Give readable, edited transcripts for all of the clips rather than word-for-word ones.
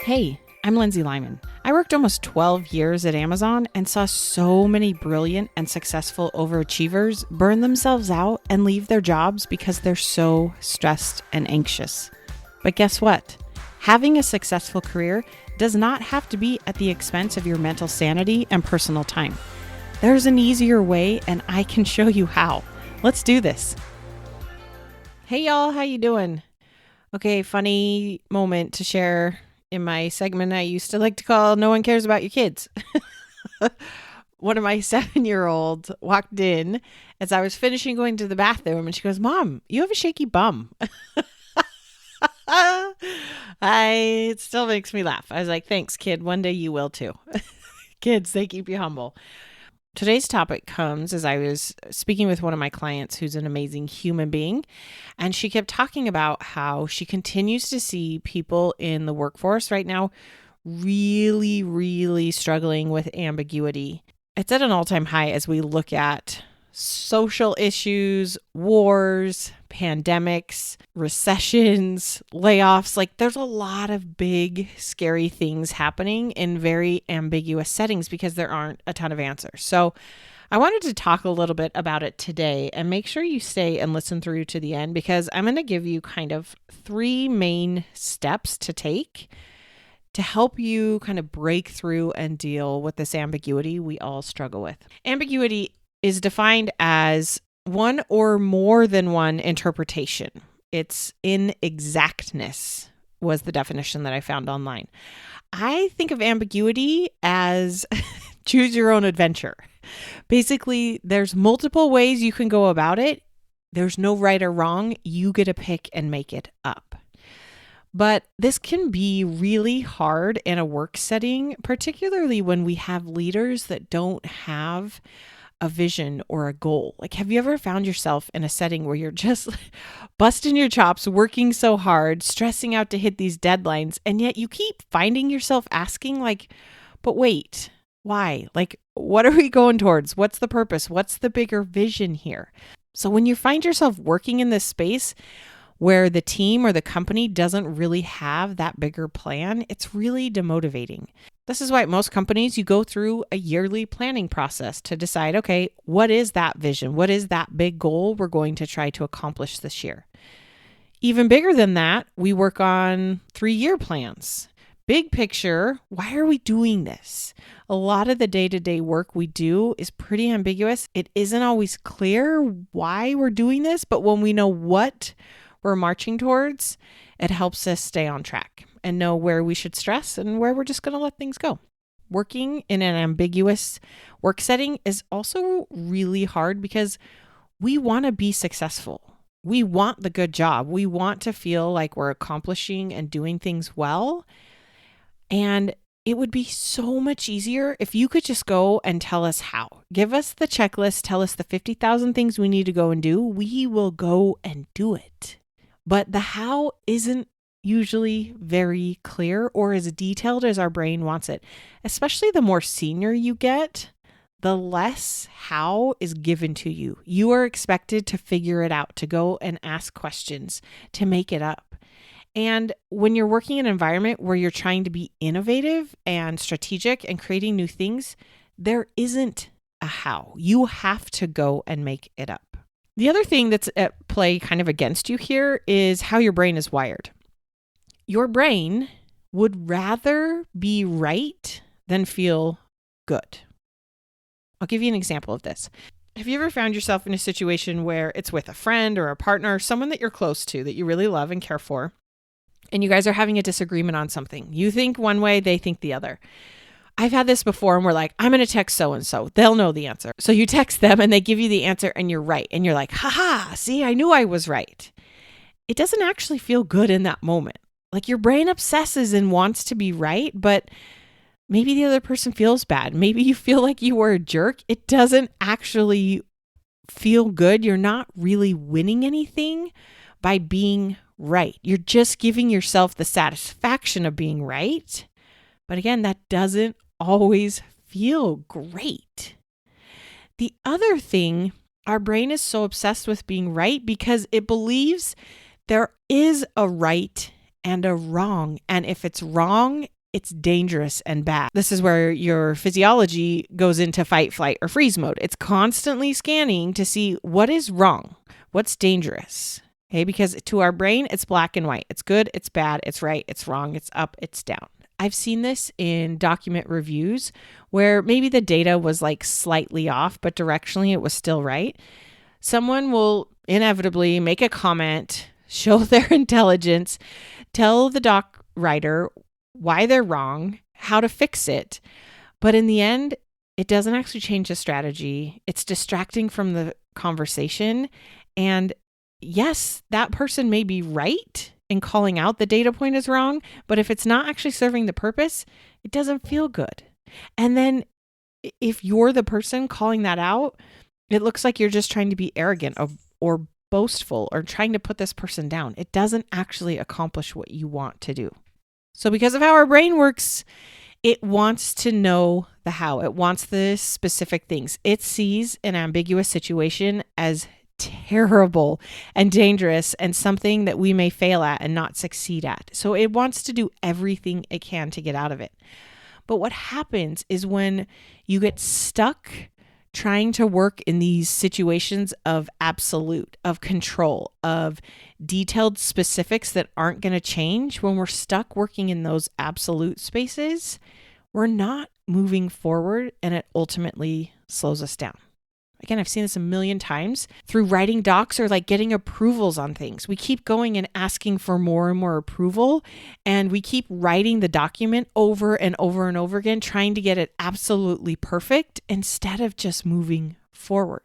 Hey, I'm Lindsay Lyman. I worked almost 12 years at Amazon and saw so many brilliant and successful overachievers burn themselves out and leave their jobs because they're so stressed and anxious. But guess what? Having a successful career does not have to be at the expense of your mental sanity and personal time. There's an easier way, and I can show you how. Let's do this. Hey y'all, how you doing? Okay, funny moment to share in my segment I used to like to call No One Cares About Your Kids. One of my 7-year-olds walked in as I was finishing going to the bathroom and she goes, "Mom, you have a shaky bum." It still makes me laugh. I was like, "Thanks, kid. One day you will too." Kids, they keep you humble. Today's topic comes as I was speaking with one of my clients who's an amazing human being, and she kept talking about how she continues to see people in the workforce right now really, really struggling with ambiguity. It's at an all-time high as we look at social issues, wars, pandemics, recessions, layoffs. Like there's a lot of big, scary things happening in very ambiguous settings because there aren't a ton of answers. So I wanted to talk a little bit about it today, and make sure you stay and listen through to the end because I'm going to give you kind of 3 main steps to take to help you kind of break through and deal with this ambiguity we all struggle with. Ambiguity is defined as one or more than one interpretation. It's inexactness was the definition that I found online. I think of ambiguity as choose your own adventure. Basically, there's multiple ways you can go about it. There's no right or wrong. You get to pick and make it up. But this can be really hard in a work setting, particularly when we have leaders that don't have a vision or a goal. Like, have you ever found yourself in a setting where you're just busting your chops, working so hard, stressing out to hit these deadlines, and yet you keep finding yourself asking like, but wait, why? Like, what are we going towards? What's the purpose? What's the bigger vision here? So when you find yourself working in this space where the team or the company doesn't really have that bigger plan, it's really demotivating. This is why at most companies, you go through a yearly planning process to decide, okay, what is that vision? What is that big goal we're going to try to accomplish this year? Even bigger than that, we work on 3-year plans. Big picture, why are we doing this? A lot of the day-to-day work we do is pretty ambiguous. It isn't always clear why we're doing this, but when we know what we're marching towards, it helps us stay on track and know where we should stress and where we're just going to let things go. Working in an ambiguous work setting is also really hard because we want to be successful. We want the good job. We want to feel like we're accomplishing and doing things well. And it would be so much easier if you could just go and tell us how. Give us the checklist, tell us the 50,000 things we need to go and do. We will go and do it. But the how isn't usually very clear or as detailed as our brain wants it. Especially the more senior you get, the less how is given to you. You are expected to figure it out, to go and ask questions, to make it up. And when you're working in an environment where you're trying to be innovative and strategic and creating new things, there isn't a how. You have to go and make it up. The other thing that's at play kind of against you here is how your brain is wired. Your brain would rather be right than feel good. I'll give you an example of this. Have you ever found yourself in a situation where it's with a friend or a partner, or someone that you're close to, that you really love and care for, and you guys are having a disagreement on something? You think one way, they think the other. I've had this before and we're like, I'm going to text so-and-so. They'll know the answer. So you text them and they give you the answer and you're right. And you're like, haha, see, I knew I was right. It doesn't actually feel good in that moment. Like your brain obsesses and wants to be right, but maybe the other person feels bad. Maybe you feel like you were a jerk. It doesn't actually feel good. You're not really winning anything by being right. You're just giving yourself the satisfaction of being right. But again, that doesn't always feel great. The other thing, our brain is so obsessed with being right because it believes there is a right and a wrong. And if it's wrong, it's dangerous and bad. This is where your physiology goes into fight, flight, or freeze mode. It's constantly scanning to see what is wrong, what's dangerous. Okay, because to our brain, it's black and white. It's good, it's bad, it's right, it's wrong, it's up, it's down. I've seen this in document reviews where maybe the data was like slightly off, but directionally it was still right. Someone will inevitably make a comment, show their intelligence, tell the doc writer why they're wrong, how to fix it. But in the end, it doesn't actually change the strategy. It's distracting from the conversation. And yes, that person may be right in calling out the data point is wrong, but if it's not actually serving the purpose, it doesn't feel good. And then if you're the person calling that out, it looks like you're just trying to be arrogant or boastful or trying to put this person down. It doesn't actually accomplish what you want to do. So because of how our brain works, it wants to know the how. It wants the specific things. It sees an ambiguous situation as terrible and dangerous and something that we may fail at and not succeed at. So it wants to do everything it can to get out of it. But what happens is when you get stuck trying to work in these situations of absolute, of control, of detailed specifics that aren't going to change, when we're stuck working in those absolute spaces, we're not moving forward and it ultimately slows us down. Again, I've seen this a million times through writing docs or like getting approvals on things. We keep going and asking for more and more approval, and we keep writing the document over and over and over again, trying to get it absolutely perfect instead of just moving forward.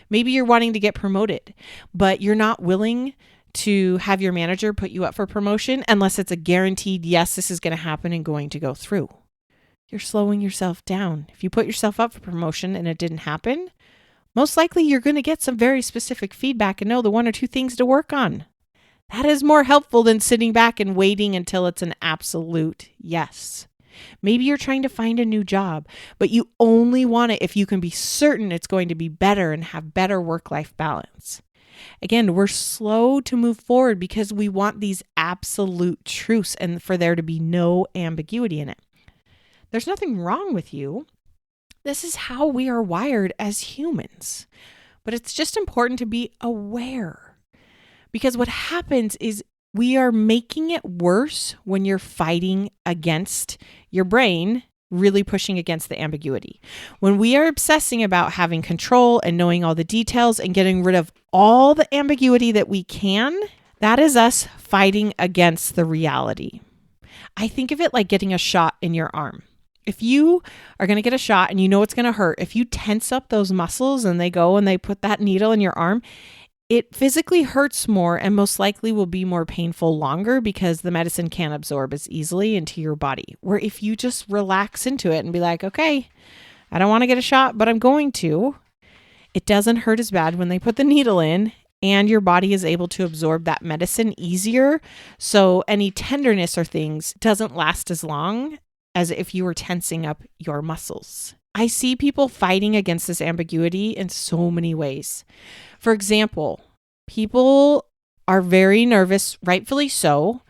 Maybe you're wanting to get promoted, but you're not willing to have your manager put you up for promotion unless it's a guaranteed, yes, this is going to happen and going to go through. You're slowing yourself down. If you put yourself up for promotion and it didn't happen, most likely you're going to get some very specific feedback and know the one or two things to work on. That is more helpful than sitting back and waiting until it's an absolute yes. Maybe you're trying to find a new job, but you only want it if you can be certain it's going to be better and have better work-life balance. Again, we're slow to move forward because we want these absolute truths and for there to be no ambiguity in it. There's nothing wrong with you. This is how we are wired as humans. But it's just important to be aware. Because what happens is we are making it worse when you're fighting against your brain, really pushing against the ambiguity. When we are obsessing about having control and knowing all the details and getting rid of all the ambiguity that we can, that is us fighting against the reality. I think of it like getting a shot in your arm. If you are going to get a shot and you know it's going to hurt, if you tense up those muscles and they go and they put that needle in your arm, it physically hurts more and most likely will be more painful longer because the medicine can't absorb as easily into your body. Where if you just relax into it and be like, okay, I don't want to get a shot, but I'm going to, it doesn't hurt as bad when they put the needle in and your body is able to absorb that medicine easier. So any tenderness or things doesn't last as long as if you were tensing up your muscles. I see people fighting against this ambiguity in so many ways. For example, people are very nervous, rightfully so,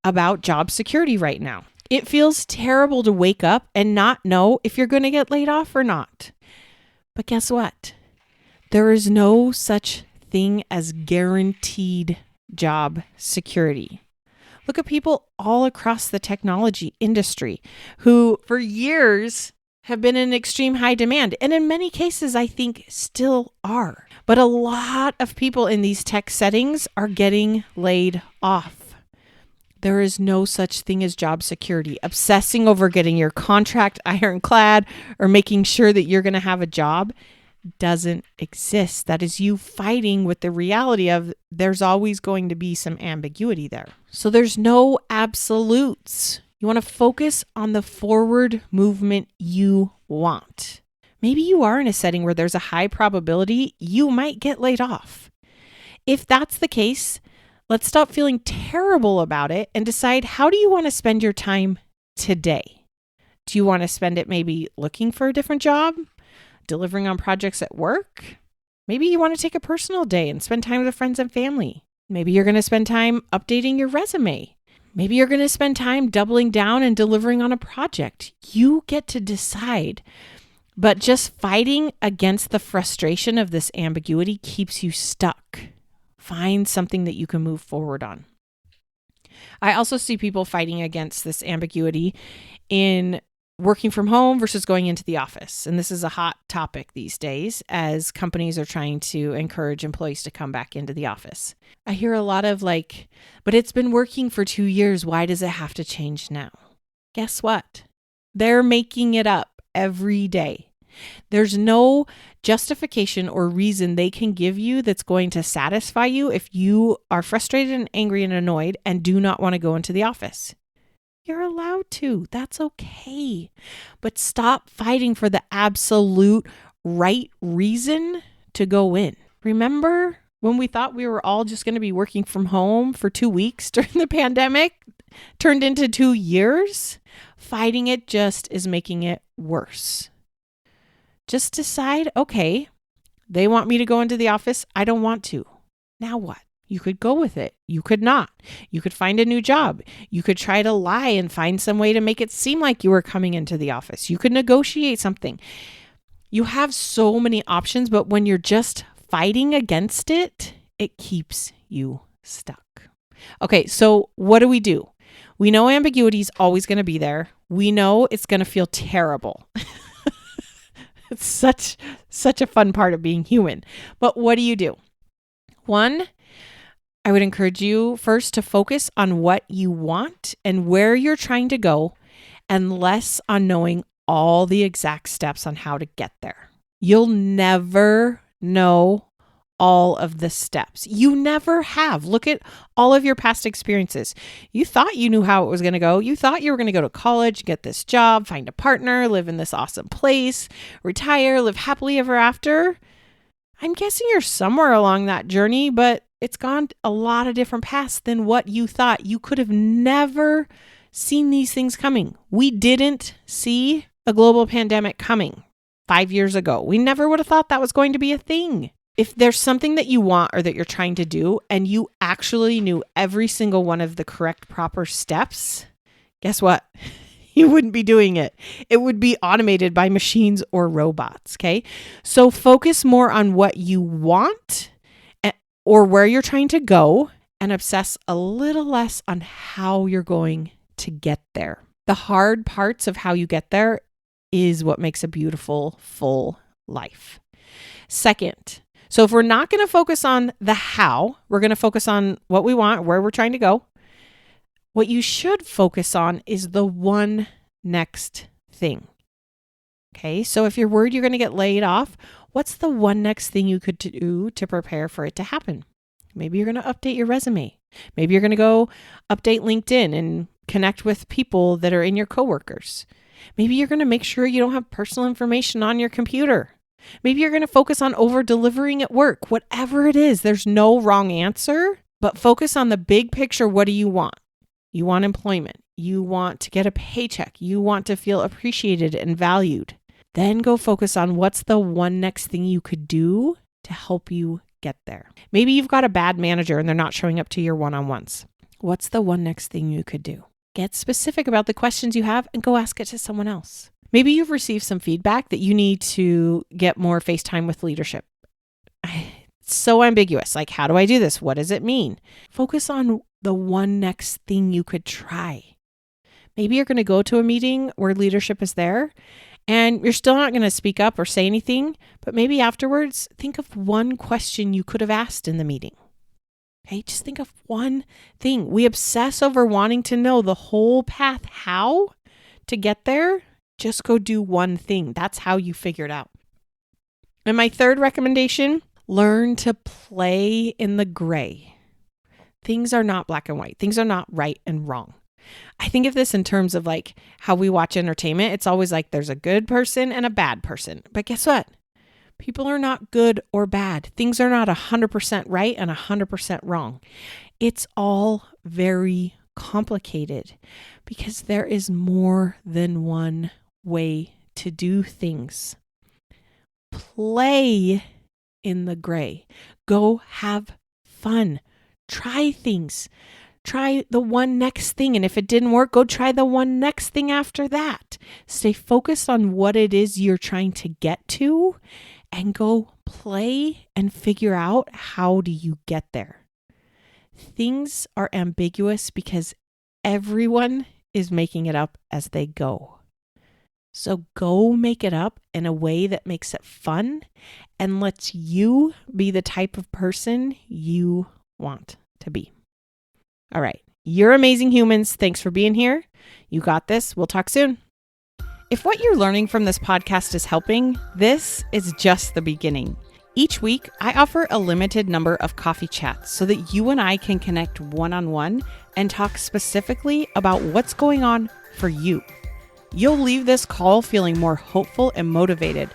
about job security right now. It feels terrible to wake up and not know if you're going to get laid off or not. But guess what? There is no such thing as guaranteed job security. Look at people all across the technology industry who for years have been in extreme high demand. And in many cases, I think still are. But a lot of people in these tech settings are getting laid off. There is no such thing as job security. Obsessing over getting your contract ironclad or making sure that you're going to have a job doesn't exist. That is you fighting with the reality of there's always going to be some ambiguity there. So there's no absolutes. You want to focus on the forward movement you want. Maybe you are in a setting where there's a high probability you might get laid off. If that's the case, let's stop feeling terrible about it and decide, how do you want to spend your time today? Do you want to spend it maybe looking for a different job? Delivering on projects at work? Maybe you want to take a personal day and spend time with friends and family. Maybe you're going to spend time updating your resume. Maybe you're going to spend time doubling down and delivering on a project. You get to decide. But just fighting against the frustration of this ambiguity keeps you stuck. Find something that you can move forward on. I also see people fighting against this ambiguity in working from home versus going into the office. And this is a hot topic these days as companies are trying to encourage employees to come back into the office. I hear a lot of like, but it's been working for 2 years. Why does it have to change now? Guess what? They're making it up every day. There's no justification or reason they can give you that's going to satisfy you if you are frustrated and angry and annoyed and do not want to go into the office. You're allowed to. That's okay. But stop fighting for the absolute right reason to go in. Remember when we thought we were all just going to be working from home for 2 weeks during the pandemic? Turned into 2 years? Fighting it just is making it worse. Just decide, okay, they want me to go into the office. I don't want to. Now what? You could go with it. You could not. You could find a new job. You could try to lie and find some way to make it seem like you were coming into the office. You could negotiate something. You have so many options, but when you're just fighting against it, it keeps you stuck. Okay, so what do? We know ambiguity is always going to be there. We know it's going to feel terrible. It's such a fun part of being human. But what do? One, I would encourage you first to focus on what you want and where you're trying to go, and less on knowing all the exact steps on how to get there. You'll never know all of the steps. You never have. Look at all of your past experiences. You thought you knew how it was going to go. You thought you were going to go to college, get this job, find a partner, live in this awesome place, retire, live happily ever after. I'm guessing you're somewhere along that journey, but it's gone a lot of different paths than what you thought. You could have never seen these things coming. We didn't see a global pandemic coming 5 years ago. We never would have thought that was going to be a thing. If there's something that you want or that you're trying to do and you actually knew every single one of the correct proper steps, guess what? You wouldn't be doing it. It would be automated by machines or robots, okay? So focus more on what you want or where you're trying to go, and obsess a little less on how you're going to get there. The hard parts of how you get there is what makes a beautiful, full life. Second, so if we're not going to focus on the how, we're going to focus on what we want, where we're trying to go. What you should focus on is the one next thing. Okay, so if you're worried you're going to get laid off, what's the one next thing you could do to prepare for it to happen? Maybe you're going to update your resume. Maybe you're going to go update LinkedIn and connect with people that are in your coworkers. Maybe you're going to make sure you don't have personal information on your computer. Maybe you're going to focus on over-delivering at work. Whatever it is, there's no wrong answer, but focus on the big picture. What do you want? You want employment. You want to get a paycheck. You want to feel appreciated and valued. Then go focus on what's the one next thing you could do to help you get there. Maybe you've got a bad manager and they're not showing up to your one-on-ones. What's the one next thing you could do? Get specific about the questions you have and go ask it to someone else. Maybe you've received some feedback that you need to get more face time with leadership. It's so ambiguous. Like, how do I do this? What does it mean? Focus on the one next thing you could try. Maybe you're going to go to a meeting where leadership is there and you're still not going to speak up or say anything, but maybe afterwards, think of one question you could have asked in the meeting. Okay, just think of one thing. We obsess over wanting to know the whole path, how to get there. Just go do one thing. That's how you figure it out. And my third recommendation, learn to play in the gray. Things are not black and white. Things are not right and wrong. I think of this in terms of like how we watch entertainment. It's always like there's a good person and a bad person. But guess what? People are not good or bad. Things are not 100% right and 100% wrong. It's all very complicated because there is more than one way to do things. Play in the gray. Go have fun. Try things. Try the one next thing. And if it didn't work, go try the one next thing after that. Stay focused on what it is you're trying to get to and go play and figure out how do you get there. Things are ambiguous because everyone is making it up as they go. So go make it up in a way that makes it fun and lets you be the type of person you want to be. All right. You're amazing humans. Thanks for being here. You got this. We'll talk soon. If what you're learning from this podcast is helping, this is just the beginning. Each week, I offer a limited number of coffee chats so that you and I can connect one-on-one and talk specifically about what's going on for you. You'll leave this call feeling more hopeful and motivated,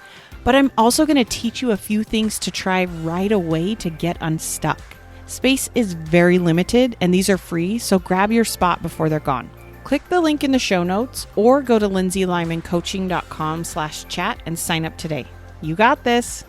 but I'm also going to teach you a few things to try right away to get unstuck. Space is very limited and these are free, so grab your spot before they're gone. Click the link in the show notes or go to lindsaylymancoaching.com/chat and sign up today. You got this.